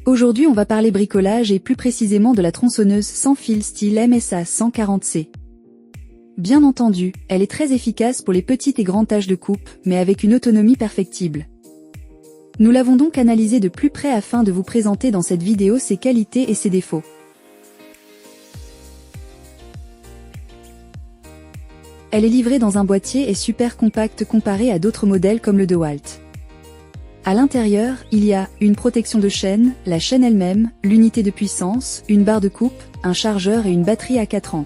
Aujourd'hui on va parler bricolage et plus précisément de la tronçonneuse sans fil style MSA 140C. Bien entendu, elle est très efficace pour les petites et grandes tâches de coupe, mais avec une autonomie perfectible. Nous l'avons donc analysée de plus près afin de vous présenter dans cette vidéo ses qualités et ses défauts. Elle est livrée dans un boîtier et super compacte comparée à d'autres modèles comme le DeWalt. À l'intérieur, il y a une protection de chaîne, la chaîne elle-même, l'unité de puissance, une barre de coupe, un chargeur et une batterie AK30.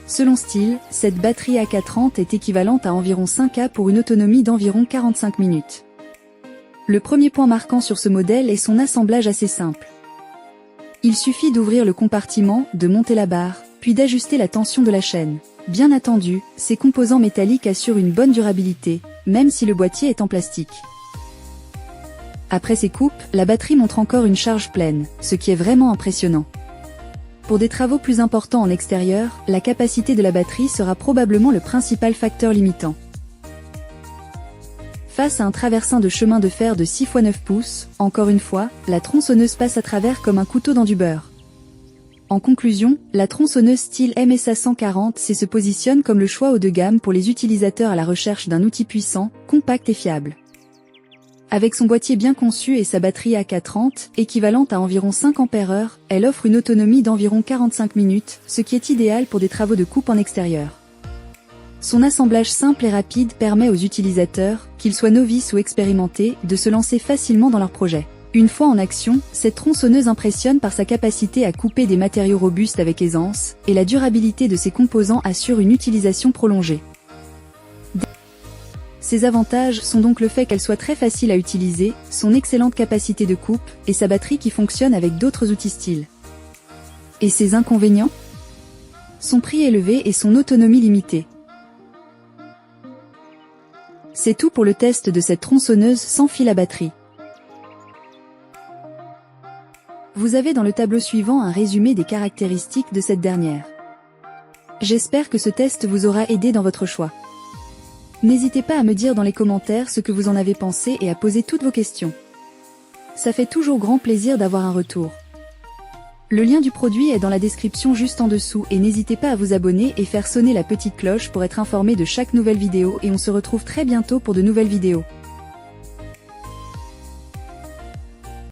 Selon Stihl, cette batterie AK30 est équivalente à environ 5A pour une autonomie d'environ 45 minutes. Le premier point marquant sur ce modèle est son assemblage assez simple. Il suffit d'ouvrir le compartiment, de monter la barre, puis d'ajuster la tension de la chaîne. Bien entendu, ces composants métalliques assurent une bonne durabilité, même si le boîtier est en plastique. Après ces coupes, la batterie montre encore une charge pleine, ce qui est vraiment impressionnant. Pour des travaux plus importants en extérieur, la capacité de la batterie sera probablement le principal facteur limitant. Face à un traversin de chemin de fer de 6 x 9 pouces, encore une fois, la tronçonneuse passe à travers comme un couteau dans du beurre. En conclusion, la tronçonneuse style MSA 140C se positionne comme le choix haut de gamme pour les utilisateurs à la recherche d'un outil puissant, compact et fiable. Avec son boîtier bien conçu et sa batterie AK30, équivalente à environ 5 Ah, elle offre une autonomie d'environ 45 minutes, ce qui est idéal pour des travaux de coupe en extérieur. Son assemblage simple et rapide permet aux utilisateurs, qu'ils soient novices ou expérimentés, de se lancer facilement dans leur projet. Une fois en action, cette tronçonneuse impressionne par sa capacité à couper des matériaux robustes avec aisance, et la durabilité de ses composants assure une utilisation prolongée. Ses avantages sont donc le fait qu'elle soit très facile à utiliser, son excellente capacité de coupe, et sa batterie qui fonctionne avec d'autres outils Stihl. Et ses inconvénients ? Son prix élevé et son autonomie limitée. C'est tout pour le test de cette tronçonneuse sans fil à batterie. Vous avez dans le tableau suivant un résumé des caractéristiques de cette dernière. J'espère que ce test vous aura aidé dans votre choix. N'hésitez pas à me dire dans les commentaires ce que vous en avez pensé et à poser toutes vos questions. Ça fait toujours grand plaisir d'avoir un retour. Le lien du produit est dans la description juste en dessous et n'hésitez pas à vous abonner et faire sonner la petite cloche pour être informé de chaque nouvelle vidéo et on se retrouve très bientôt pour de nouvelles vidéos.